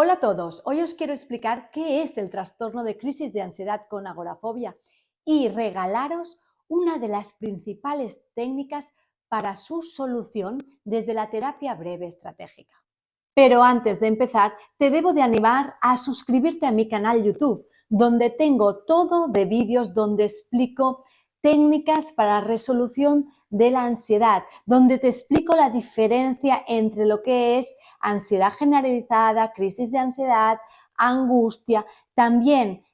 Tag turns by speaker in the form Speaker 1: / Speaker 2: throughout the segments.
Speaker 1: Hola a todos, hoy os quiero explicar qué es el trastorno de crisis de ansiedad con agorafobia y regalaros una de las principales técnicas para su solución desde la terapia breve estratégica. Pero antes de empezar, te debo de animar a suscribirte a mi canal YouTube, donde tengo todo de vídeos donde explico técnicas para resolución de la ansiedad, donde te explico la diferencia entre lo que es ansiedad generalizada, crisis de ansiedad, angustia, también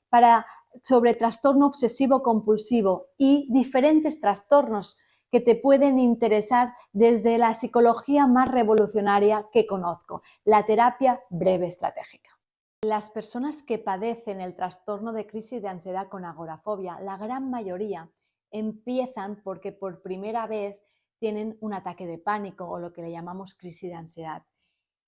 Speaker 1: sobre trastorno obsesivo compulsivo y diferentes trastornos que te pueden interesar desde la psicología más revolucionaria que conozco, la terapia breve estratégica. Las personas que padecen el trastorno de crisis de ansiedad con agorafobia, la gran mayoría empiezan porque por primera vez tienen un ataque de pánico o lo que le llamamos crisis de ansiedad.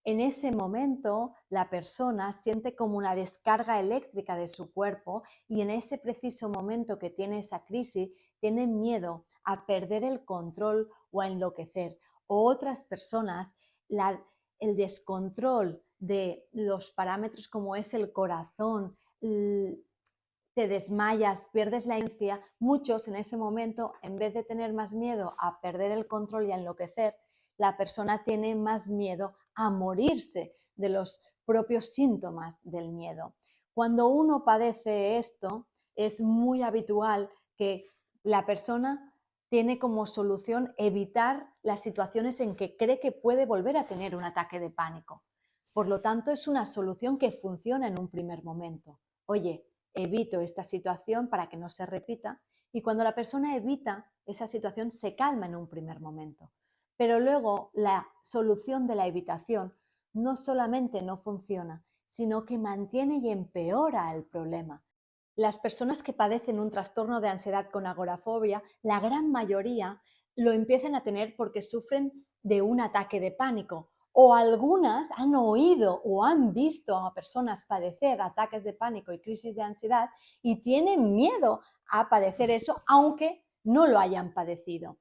Speaker 1: En ese momento, la persona siente como una descarga eléctrica de su cuerpo y en ese preciso momento que tiene esa crisis, tiene miedo a perder el control o a enloquecer. O otras personas, el descontrol de los parámetros como es el corazón, te desmayas, pierdes la conciencia. Muchos en ese momento, en vez de tener más miedo a perder el control y a enloquecer, la persona tiene más miedo a morirse de los propios síntomas del miedo. Cuando uno padece esto, es muy habitual que la persona tiene como solución evitar las situaciones en que cree que puede volver a tener un ataque de pánico. Por lo tanto, es una solución que funciona en un primer momento. Oye, evito esta situación para que no se repita, y cuando la persona evita esa situación se calma en un primer momento. Pero luego la solución de la evitación no solamente no funciona, sino que mantiene y empeora el problema. Las personas que padecen un trastorno de ansiedad con agorafobia, la gran mayoría lo empiezan a tener porque sufren de un ataque de pánico, o algunas han oído o han visto a personas padecer ataques de pánico y crisis de ansiedad y tienen miedo a padecer eso, aunque no lo hayan padecido.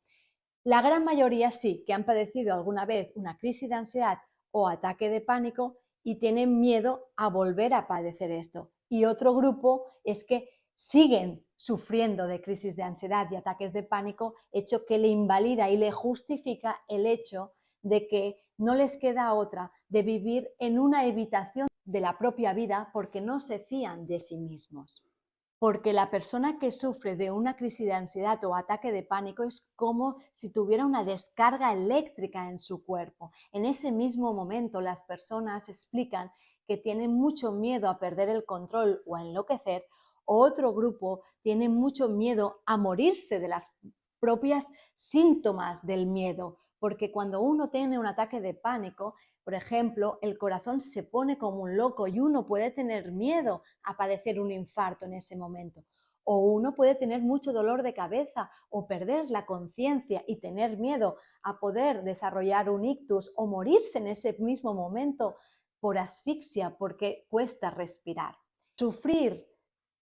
Speaker 1: La gran mayoría sí que han padecido alguna vez una crisis de ansiedad o ataque de pánico y tienen miedo a volver a padecer esto. Y otro grupo es que siguen sufriendo de crisis de ansiedad y ataques de pánico, hecho que le invalida y le justifica el hecho de que no les queda otra de vivir en una evitación de la propia vida porque no se fían de sí mismos. Porque la persona que sufre de una crisis de ansiedad o ataque de pánico es como si tuviera una descarga eléctrica en su cuerpo. En ese mismo momento las personas explican que tienen mucho miedo a perder el control o a enloquecer, o otro grupo tiene mucho miedo a morirse de las propias síntomas del miedo, porque cuando uno tiene un ataque de pánico, por ejemplo, el corazón se pone como un loco y uno puede tener miedo a padecer un infarto en ese momento. O uno puede tener mucho dolor de cabeza o perder la conciencia y tener miedo a poder desarrollar un ictus o morirse en ese mismo momento por asfixia porque cuesta respirar. Sufrir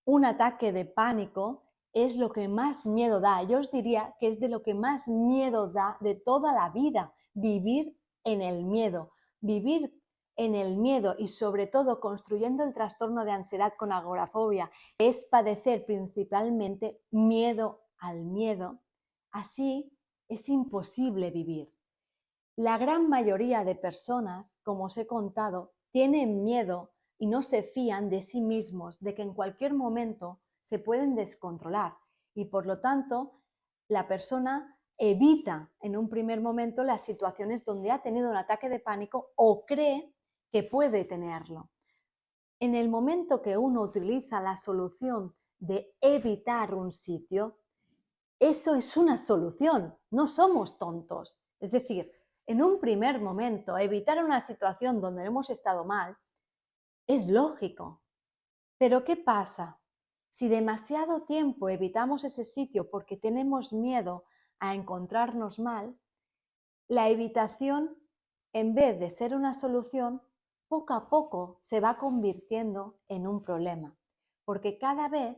Speaker 1: un ataque de pánico es lo que más miedo da. Yo os diría que es de lo que más miedo da de toda la vida, vivir en el miedo. Vivir en el miedo y sobre todo construyendo el trastorno de ansiedad con agorafobia es padecer principalmente miedo al miedo. Así es imposible vivir. La gran mayoría de personas, como os he contado, tienen miedo y no se fían de sí mismos, de que en cualquier momento se pueden descontrolar y por lo tanto la persona evita en un primer momento las situaciones donde ha tenido un ataque de pánico o cree que puede tenerlo. En el momento que uno utiliza la solución de evitar un sitio, eso es una solución, no somos tontos. Es decir, en un primer momento, evitar una situación donde hemos estado mal es lógico. Pero ¿qué pasa? Si demasiado tiempo evitamos ese sitio porque tenemos miedo a encontrarnos mal, la evitación, en vez de ser una solución, poco a poco se va convirtiendo en un problema, porque cada vez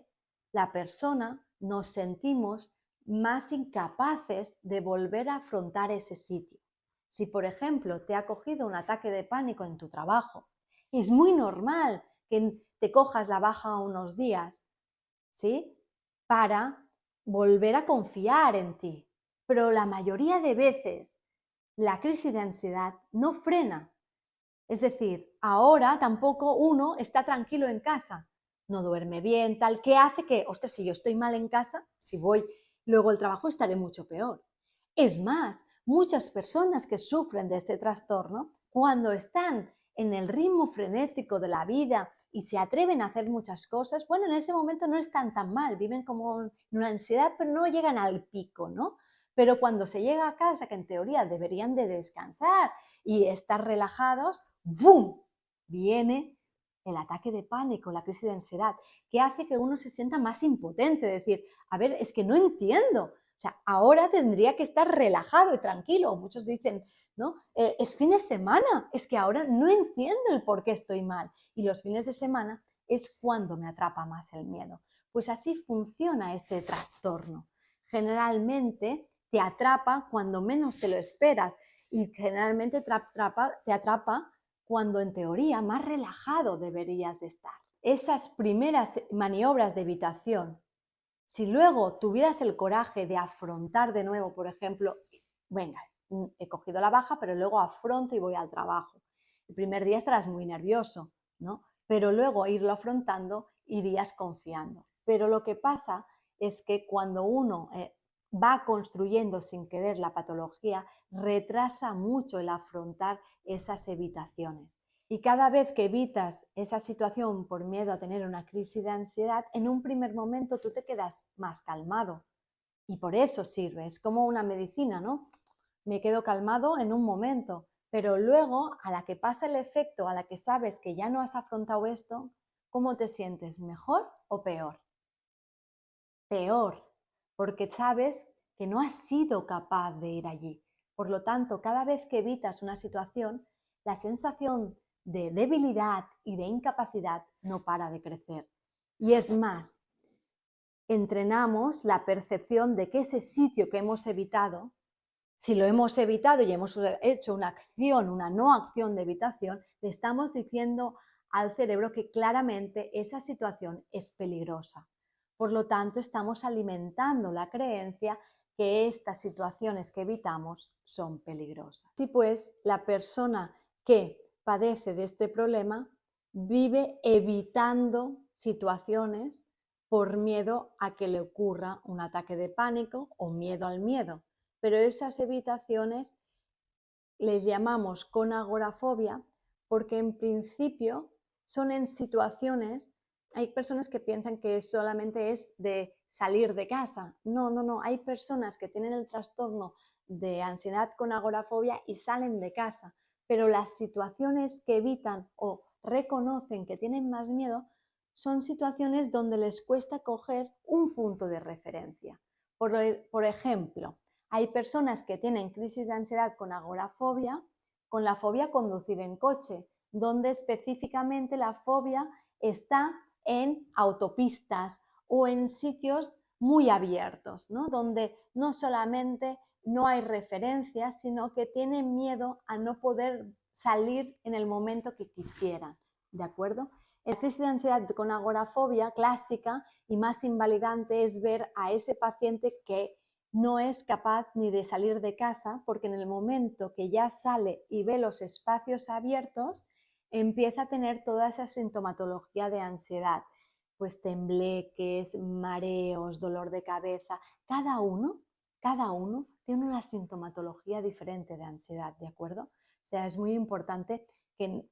Speaker 1: la persona nos sentimos más incapaces de volver a afrontar ese sitio. Si, por ejemplo, te ha cogido un ataque de pánico en tu trabajo Es muy normal que te cojas la baja unos días, ¿sí? Para volver a confiar en ti. Pero la mayoría de veces la crisis de ansiedad no frena. Es decir, ahora tampoco uno está tranquilo en casa, no duerme bien, tal, que hace que, ostras, si yo estoy mal en casa, si voy luego al trabajo estaré mucho peor. Es más, muchas personas que sufren de este trastorno, cuando están en el ritmo frenético de la vida y se atreven a hacer muchas cosas, bueno, en ese momento no están tan mal, viven como en una ansiedad, pero no llegan al pico, ¿no? Pero cuando se llega a casa, que en teoría deberían de descansar y estar relajados, ¡bum! Viene el ataque de pánico, la crisis de ansiedad, que hace que uno se sienta más impotente, decir, a ver, es que no entiendo, o sea, ahora tendría que estar relajado y tranquilo. Muchos dicen, ¿no? Es fin de semana, es que ahora no entiendo el por qué estoy mal. Y los fines de semana es cuando me atrapa más el miedo. Pues así funciona este trastorno. Generalmente te atrapa cuando menos te lo esperas y generalmente te atrapa cuando en teoría más relajado deberías de estar. Esas primeras maniobras de evitación, si luego tuvieras el coraje de afrontar de nuevo, por ejemplo, venga, he cogido la baja, pero luego afronto y voy al trabajo. El primer día estarás muy nervioso, ¿no? Pero luego irlo afrontando irías confiando. Pero lo que pasa es que cuando uno va construyendo sin querer la patología, retrasa mucho el afrontar esas evitaciones. Y cada vez que evitas esa situación por miedo a tener una crisis de ansiedad, en un primer momento tú te quedas más calmado. Y por eso sirve, es como una medicina, ¿no? Me quedo calmado en un momento, pero luego, a la que pasa el efecto, a la que sabes que ya no has afrontado esto, ¿cómo te sientes? ¿Mejor o peor? Peor, porque sabes que no has sido capaz de ir allí. Por lo tanto, cada vez que evitas una situación, la sensación de debilidad y de incapacidad no para de crecer. Y es más, entrenamos la percepción de que ese sitio que hemos evitado, si lo hemos evitado y hemos hecho una acción, una no acción de evitación, le estamos diciendo al cerebro que claramente esa situación es peligrosa. Por lo tanto, estamos alimentando la creencia que estas situaciones que evitamos son peligrosas. Así pues, la persona que padece de este problema vive evitando situaciones por miedo a que le ocurra un ataque de pánico o miedo al miedo. Pero esas evitaciones les llamamos con agorafobia porque en principio son en situaciones, hay personas que piensan que solamente es de salir de casa. No, no, no, hay personas que tienen el trastorno de ansiedad con agorafobia y salen de casa, pero las situaciones que evitan o reconocen que tienen más miedo son situaciones donde les cuesta coger un punto de referencia. Por ejemplo, hay personas que tienen crisis de ansiedad con agorafobia, con la fobia a conducir en coche, donde específicamente la fobia está en autopistas o en sitios muy abiertos, ¿no? Donde no solamente no hay referencias, sino que tienen miedo a no poder salir en el momento que quisieran, ¿de acuerdo? La crisis de ansiedad con agorafobia clásica y más invalidante es ver a ese paciente que no es capaz ni de salir de casa porque en el momento que ya sale y ve los espacios abiertos, empieza a tener toda esa sintomatología de ansiedad, pues tembleques, mareos, dolor de cabeza. Cada uno tiene una sintomatología diferente de ansiedad, ¿de acuerdo? O sea, es muy importante que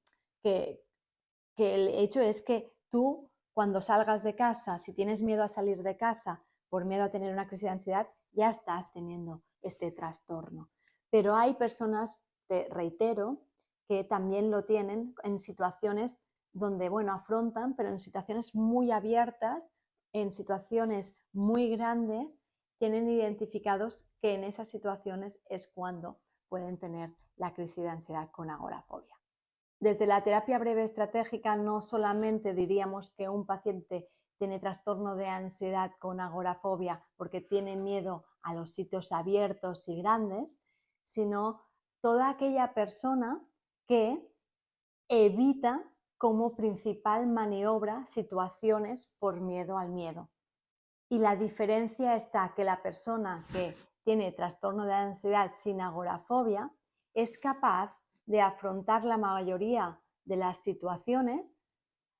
Speaker 1: el hecho es que tú, cuando salgas de casa, si tienes miedo a salir de casa por miedo a tener una crisis de ansiedad, ya estás teniendo este trastorno. Pero hay personas, te reitero, que también lo tienen en situaciones donde, bueno, afrontan, pero en situaciones muy abiertas, en situaciones muy grandes, tienen identificados que en esas situaciones es cuando pueden tener la crisis de ansiedad con agorafobia. Desde la terapia breve estratégica no solamente diríamos que un paciente tiene trastorno de ansiedad con agorafobia porque tiene miedo a los sitios abiertos y grandes, sino toda aquella persona que evita como principal maniobra situaciones por miedo al miedo. Y la diferencia está que la persona que tiene trastorno de ansiedad sin agorafobia es capaz de afrontar la mayoría de las situaciones,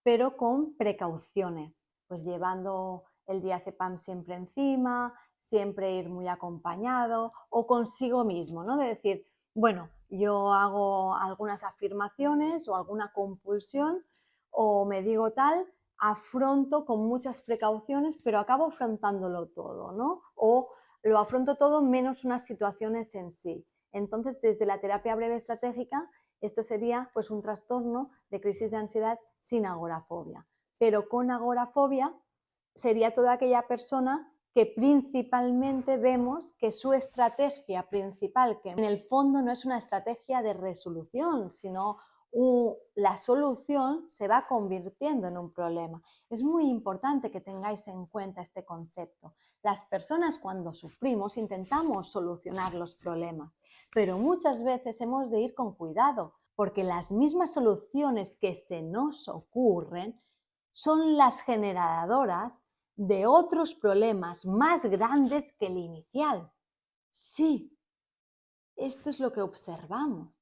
Speaker 1: pero con precauciones, pues llevando el diazepam siempre encima, siempre ir muy acompañado o consigo mismo, ¿no? De decir, bueno, yo hago algunas afirmaciones o alguna compulsión o me digo tal, afronto con muchas precauciones, pero acabo afrontándolo todo, ¿no? O lo afronto todo menos unas situaciones en sí. Entonces, desde la terapia breve estratégica, esto sería pues un trastorno de crisis de ansiedad sin agorafobia. Pero con agorafobia sería toda aquella persona que principalmente vemos que su estrategia principal, que en el fondo no es una estrategia de resolución, sino la solución se va convirtiendo en un problema. Es muy importante que tengáis en cuenta este concepto. Las personas cuando sufrimos intentamos solucionar los problemas, pero muchas veces hemos de ir con cuidado, porque las mismas soluciones que se nos ocurren son las generadoras de otros problemas más grandes que el inicial. Sí, esto es lo que observamos.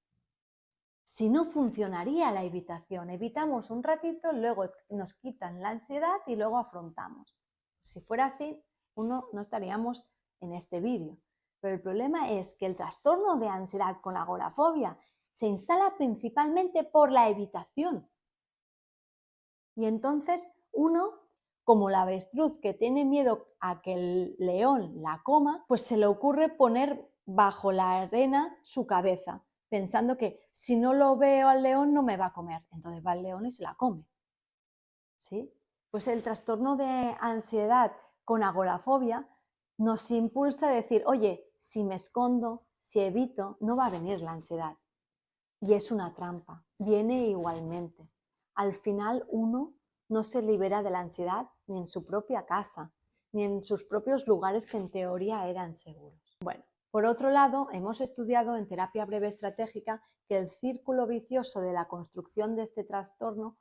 Speaker 1: Si no, funcionaría la evitación. Evitamos un ratito, luego nos quitan la ansiedad y luego afrontamos. Si fuera así, no estaríamos en este vídeo. Pero el problema es que el trastorno de ansiedad con agorafobia se instala principalmente por la evitación. Y entonces uno, como la avestruz que tiene miedo a que el león la coma, pues se le ocurre poner bajo la arena su cabeza, pensando que si no lo veo al león no me va a comer. Entonces va el león y se la come. ¿Sí? Pues el trastorno de ansiedad con agorafobia nos impulsa a decir, oye, si me escondo, si evito, no va a venir la ansiedad. Y es una trampa, viene igualmente. Al final uno no se libera de la ansiedad ni en su propia casa, ni en sus propios lugares que en teoría eran seguros. Bueno, por otro lado, hemos estudiado en terapia breve estratégica que el círculo vicioso de la construcción de este trastorno,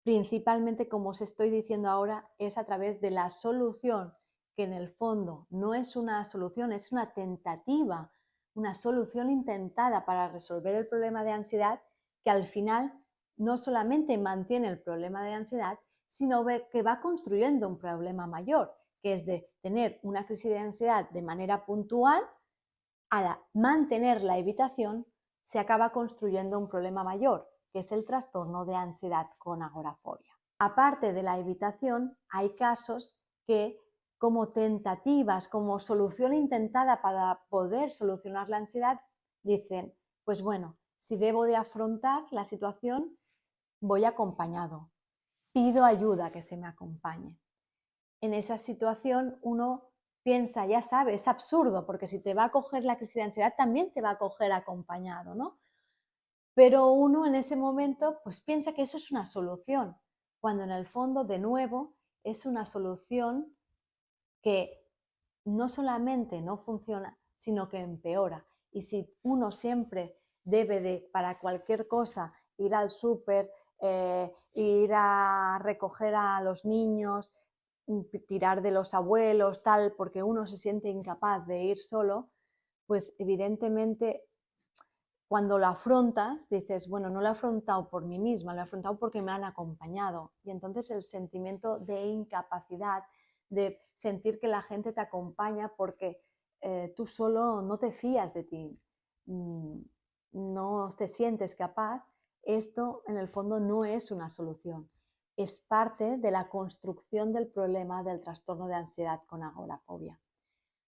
Speaker 1: principalmente, como os estoy diciendo ahora, es a través de la solución, que en el fondo no es una solución, es una tentativa, una solución intentada para resolver el problema de ansiedad, que al final no solamente mantiene el problema de ansiedad, sino que va construyendo un problema mayor, que es de tener una crisis de ansiedad de manera puntual. Al mantener la evitación, se acaba construyendo un problema mayor, que es el trastorno de ansiedad con agorafobia. Aparte de la evitación, hay casos que, como tentativas, como solución intentada para poder solucionar la ansiedad, dicen, pues bueno, si debo de afrontar la situación, voy acompañado, pido ayuda que se me acompañe. En esa situación uno piensa, ya sabe, es absurdo, porque si te va a coger la crisis de ansiedad, también te va a coger acompañado, ¿no? Pero uno en ese momento pues piensa que eso es una solución, cuando en el fondo, de nuevo, es una solución que no solamente no funciona, sino que empeora. Y si uno siempre debe de, para cualquier cosa, ir al súper, ir a recoger a los niños, tirar de los abuelos, tal, porque uno se siente incapaz de ir solo, pues evidentemente cuando lo afrontas dices, bueno, no lo he afrontado por mí misma, lo he afrontado porque me han acompañado. Y entonces el sentimiento de incapacidad, de sentir que la gente te acompaña porque tú solo no te fías de ti, no te sientes capaz, esto en el fondo no es una solución. Es parte de la construcción del problema del trastorno de ansiedad con agorafobia.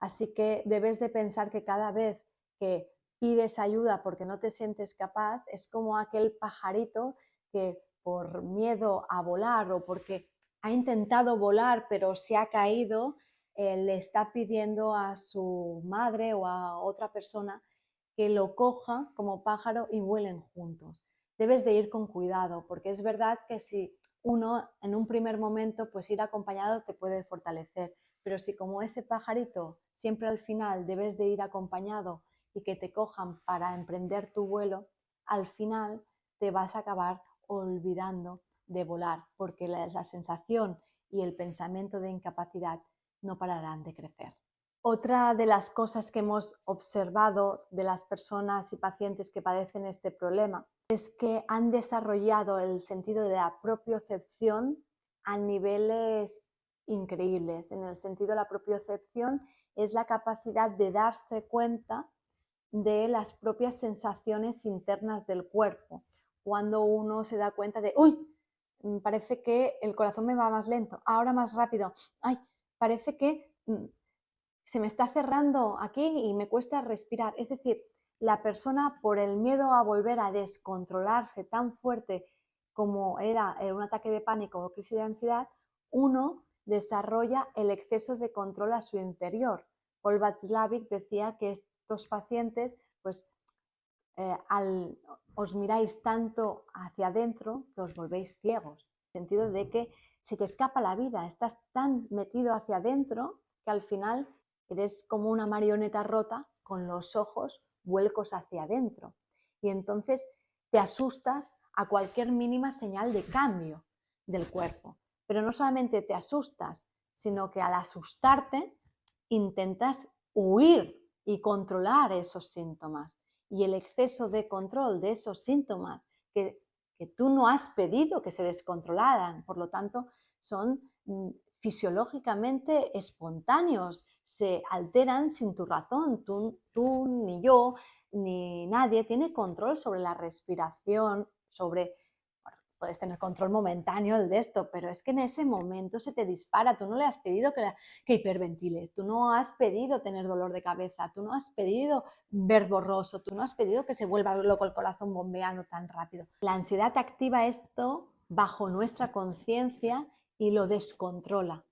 Speaker 1: Así que debes de pensar que cada vez que pides ayuda porque no te sientes capaz, es como aquel pajarito que por miedo a volar o porque ha intentado volar pero se ha caído, le está pidiendo a su madre o a otra persona que lo coja como pájaro y vuelen juntos. Debes de ir con cuidado, porque es verdad que si uno en un primer momento, pues ir acompañado te puede fortalecer, pero si como ese pajarito siempre al final debes de ir acompañado y que te cojan para emprender tu vuelo, al final te vas a acabar olvidando de volar, porque la sensación y el pensamiento de incapacidad no pararán de crecer. Otra de las cosas que hemos observado de las personas y pacientes que padecen este problema es que han desarrollado el sentido de la propiocepción a niveles increíbles. En el sentido de la propiocepción es la capacidad de darse cuenta de las propias sensaciones internas del cuerpo. Cuando uno se da cuenta de, uy, parece que el corazón me va más lento, ahora más rápido, ay, parece que se me está cerrando aquí y me cuesta respirar. Es decir, la persona, por el miedo a volver a descontrolarse tan fuerte como era un ataque de pánico o crisis de ansiedad, uno desarrolla el exceso de control a su interior. Paul Václavic decía que estos pacientes, pues, os miráis tanto hacia adentro que os volvéis ciegos. En el sentido de que se te escapa la vida, estás tan metido hacia adentro que al final eres como una marioneta rota con los ojos vuelcos hacia adentro. Y entonces te asustas a cualquier mínima señal de cambio del cuerpo. Pero no solamente te asustas, sino que al asustarte intentas huir y controlar esos síntomas. Y el exceso de control de esos síntomas que tú no has pedido que se descontrolaran, por lo tanto, son fisiológicamente espontáneos, se alteran sin tu razón. Tú ni yo, ni nadie tiene control sobre la respiración, sobre... Puedes tener control momentáneo de esto, pero es que en ese momento se te dispara. Tú no le has pedido que hiperventiles, tú no has pedido tener dolor de cabeza, tú no has pedido ver borroso, tú no has pedido que se vuelva loco el corazón bombeando tan rápido. La ansiedad activa esto bajo nuestra conciencia y lo descontrola,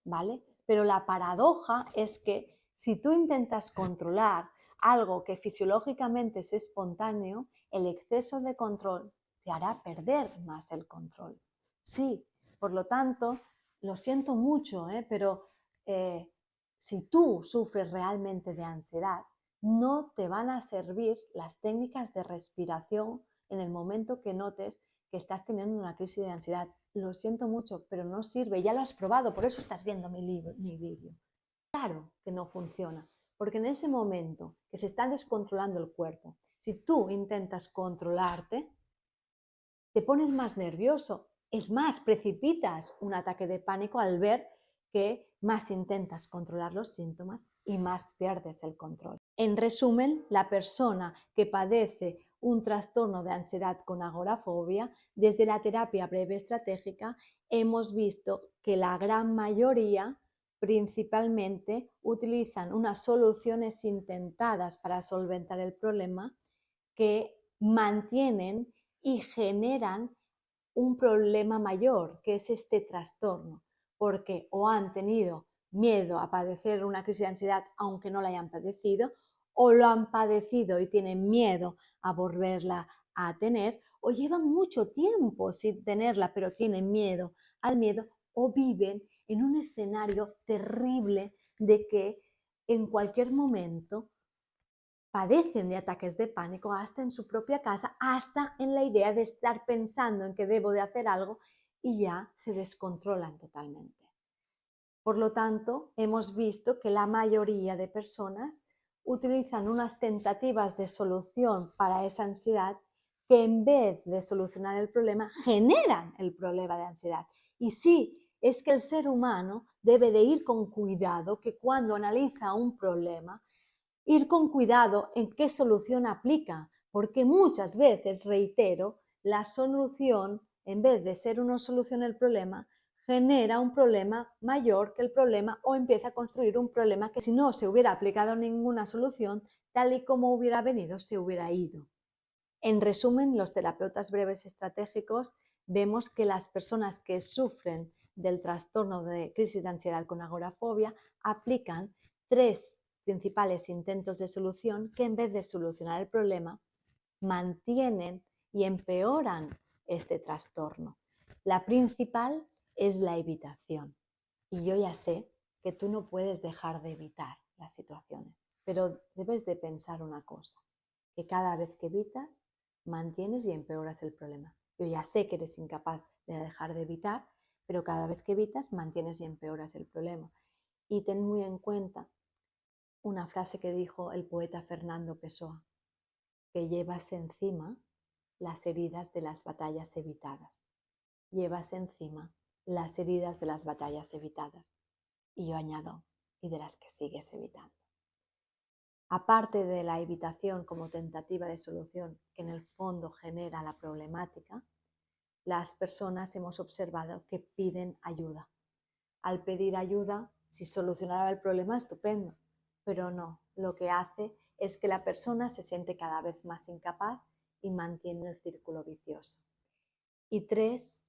Speaker 1: ¿vale? Pero la paradoja es que si tú intentas controlar algo que fisiológicamente es espontáneo, el exceso de control te hará perder más el control. Sí, por lo tanto, lo siento mucho, pero si tú sufres realmente de ansiedad, no te van a servir las técnicas de respiración en el momento que notes que estás teniendo una crisis de ansiedad. Lo siento mucho, pero no sirve, ya lo has probado, por eso estás viendo mi vídeo. Claro que no funciona, porque en ese momento que se está descontrolando el cuerpo, si tú intentas controlarte, te pones más nervioso. Es más, precipitas un ataque de pánico al ver que más intentas controlar los síntomas y más pierdes el control. En resumen, la persona que padece un trastorno de ansiedad con agorafobia, desde la terapia breve estratégica, hemos visto que la gran mayoría principalmente utilizan unas soluciones intentadas para solventar el problema que mantienen y generan un problema mayor, que es este trastorno, porque o han tenido miedo a padecer una crisis de ansiedad aunque no la hayan padecido, o lo han padecido y tienen miedo a volverla a tener, o llevan mucho tiempo sin tenerla pero tienen miedo al miedo, o viven en un escenario terrible de que en cualquier momento padecen de ataques de pánico hasta en su propia casa, hasta en la idea de estar pensando en que debo de hacer algo y ya se descontrolan totalmente. Por lo tanto, hemos visto que la mayoría de personas utilizan unas tentativas de solución para esa ansiedad que en vez de solucionar el problema, generan el problema de ansiedad. Y sí, es que el ser humano debe de ir con cuidado, que cuando analiza un problema, ir con cuidado en qué solución aplica, porque muchas veces, reitero, la solución, en vez de ser una solución al problema, genera un problema mayor que el problema o empieza a construir un problema que si no se hubiera aplicado ninguna solución, tal y como hubiera venido, se hubiera ido. En resumen, los terapeutas breves estratégicos vemos que las personas que sufren del trastorno de crisis de ansiedad con agorafobia aplican 3 principales intentos de solución que en vez de solucionar el problema, mantienen y empeoran este trastorno. La principal es la evitación. Y yo ya sé que tú no puedes dejar de evitar las situaciones, pero debes de pensar una cosa, que cada vez que evitas, mantienes y empeoras el problema. Yo ya sé que eres incapaz de dejar de evitar, pero cada vez que evitas mantienes y empeoras el problema. Y ten muy en cuenta una frase que dijo el poeta Fernando Pessoa, que llevas encima las heridas de las batallas evitadas. Llevas encima las heridas de las batallas evitadas. Y yo añado, y de las que sigues evitando. Aparte de la evitación como tentativa de solución que en el fondo genera la problemática, las personas hemos observado que piden ayuda. Al pedir ayuda, si solucionara el problema, estupendo, pero no, lo que hace es que la persona se siente cada vez más incapaz y mantiene el círculo vicioso. Y 3,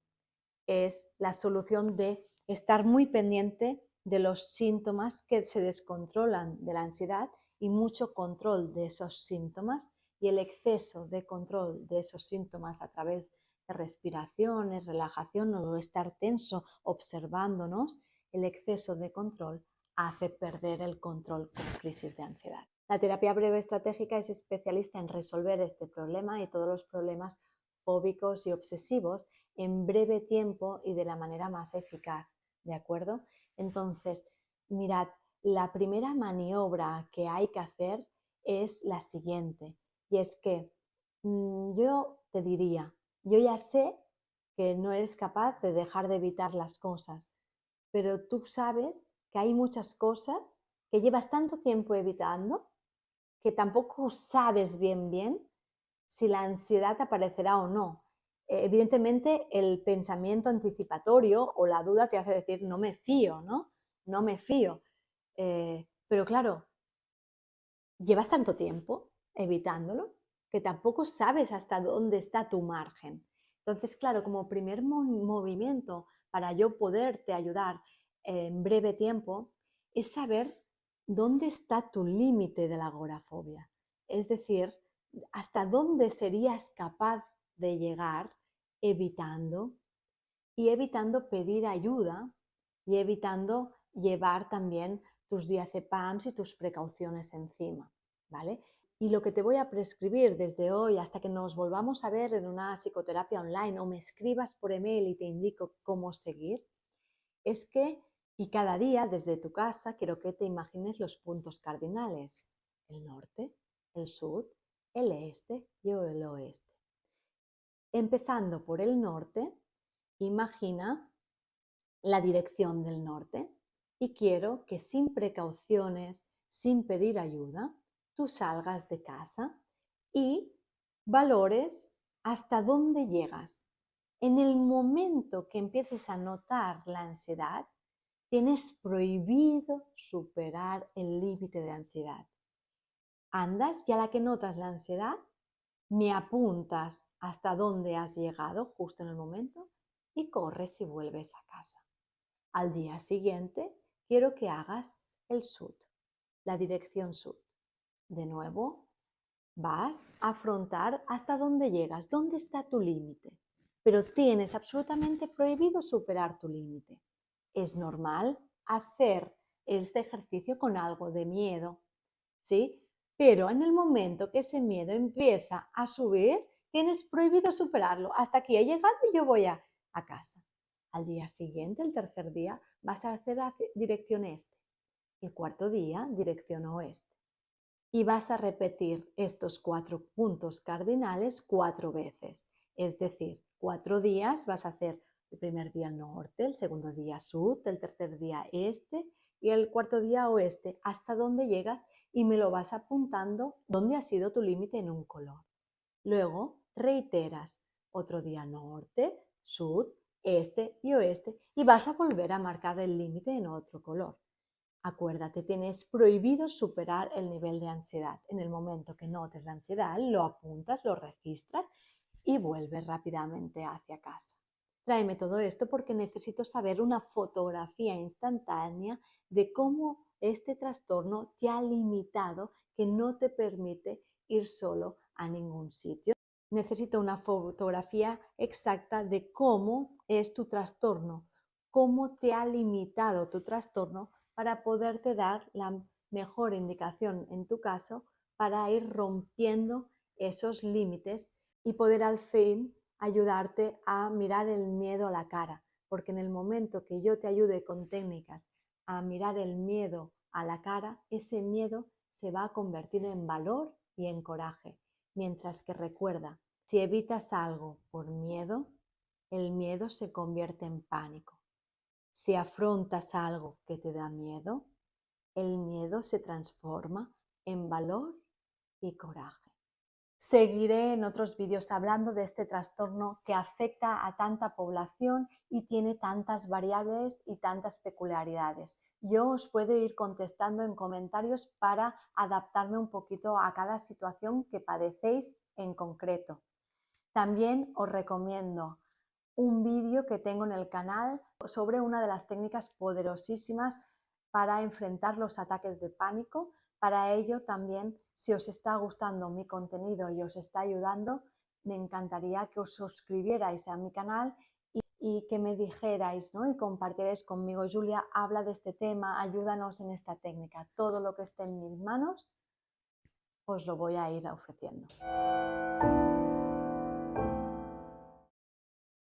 Speaker 1: es la solución de estar muy pendiente de los síntomas que se descontrolan de la ansiedad y mucho control de esos síntomas, y el exceso de control de esos síntomas a través de respiraciones, relajación o estar tenso observándonos, el exceso de control hace perder el control con crisis de ansiedad. La terapia breve estratégica es especialista en resolver este problema y todos los problemas fóbicos y obsesivos en breve tiempo y de la manera más eficaz, ¿de acuerdo? Entonces, mirad, la primera maniobra que hay que hacer es la siguiente, y es que yo te diría, yo ya sé que no eres capaz de dejar de evitar las cosas, pero tú sabes que hay muchas cosas que llevas tanto tiempo evitando que tampoco sabes bien si la ansiedad aparecerá o no. Evidentemente, el pensamiento anticipatorio o la duda te hace decir, no me fío, ¿no? No me fío. Pero claro, llevas tanto tiempo evitándolo que tampoco sabes hasta dónde está tu margen. Entonces, claro, como primer movimiento para yo poderte ayudar en breve tiempo es saber dónde está tu límite de la agorafobia. Es decir, hasta dónde serías capaz de llegar evitando y evitando pedir ayuda y evitando llevar también tus diazepams y tus precauciones encima, ¿vale? Y lo que te voy a prescribir desde hoy hasta que nos volvamos a ver en una psicoterapia online o me escribas por email y te indico cómo seguir, es que, y cada día desde tu casa, quiero que te imagines los puntos cardinales: el norte, el sur, el este y el oeste. Empezando por el norte, imagina la dirección del norte y quiero que sin precauciones, sin pedir ayuda, tú salgas de casa y valores hasta dónde llegas. En el momento que empieces a notar la ansiedad, tienes prohibido superar el límite de ansiedad. Andas y a la que notas la ansiedad, me apuntas hasta dónde has llegado justo en el momento y corres y vuelves a casa. Al día siguiente quiero que hagas el sud, la dirección sud. De nuevo, vas a afrontar hasta dónde llegas, dónde está tu límite. Pero tienes absolutamente prohibido superar tu límite. Es normal hacer este ejercicio con algo de miedo, ¿sí? Pero en el momento que ese miedo empieza a subir, tienes prohibido superarlo. Hasta aquí he llegado y yo voy a casa. Al día siguiente, el tercer día, vas a hacer dirección este. El cuarto día, dirección oeste. Y vas a repetir estos 4 puntos cardinales 4 veces. Es decir, 4 días vas a hacer el primer día norte, el segundo día sur, el tercer día este y el cuarto día oeste, hasta donde llegas y me lo vas apuntando dónde ha sido tu límite en un color. Luego reiteras otro día norte, sur, este y oeste y vas a volver a marcar el límite en otro color. Acuérdate, tienes prohibido superar el nivel de ansiedad. En el momento que notes la ansiedad, lo apuntas, lo registras y vuelves rápidamente hacia casa. Tráeme todo esto porque necesito saber una fotografía instantánea de cómo este trastorno te ha limitado, que no te permite ir solo a ningún sitio. Necesito una fotografía exacta de cómo es tu trastorno, cómo te ha limitado tu trastorno para poderte dar la mejor indicación en tu caso para ir rompiendo esos límites y poder al fin ayudarte a mirar el miedo a la cara, porque en el momento que yo te ayude con técnicas a mirar el miedo a la cara, ese miedo se va a convertir en valor y en coraje. Mientras que recuerda, si evitas algo por miedo, el miedo se convierte en pánico. Si afrontas algo que te da miedo, el miedo se transforma en valor y coraje. Seguiré en otros vídeos hablando de este trastorno que afecta a tanta población y tiene tantas variables y tantas peculiaridades. Yo os puedo ir contestando en comentarios para adaptarme un poquito a cada situación que padecéis en concreto. También os recomiendo un vídeo que tengo en el canal sobre una de las técnicas poderosísimas para enfrentar los ataques de pánico. Para ello también, si os está gustando mi contenido y os está ayudando, me encantaría que os suscribierais a mi canal y que me dijerais, ¿no? Y compartierais conmigo: Julia, habla de este tema, ayúdanos en esta técnica. Todo lo que esté en mis manos os lo voy a ir ofreciendo.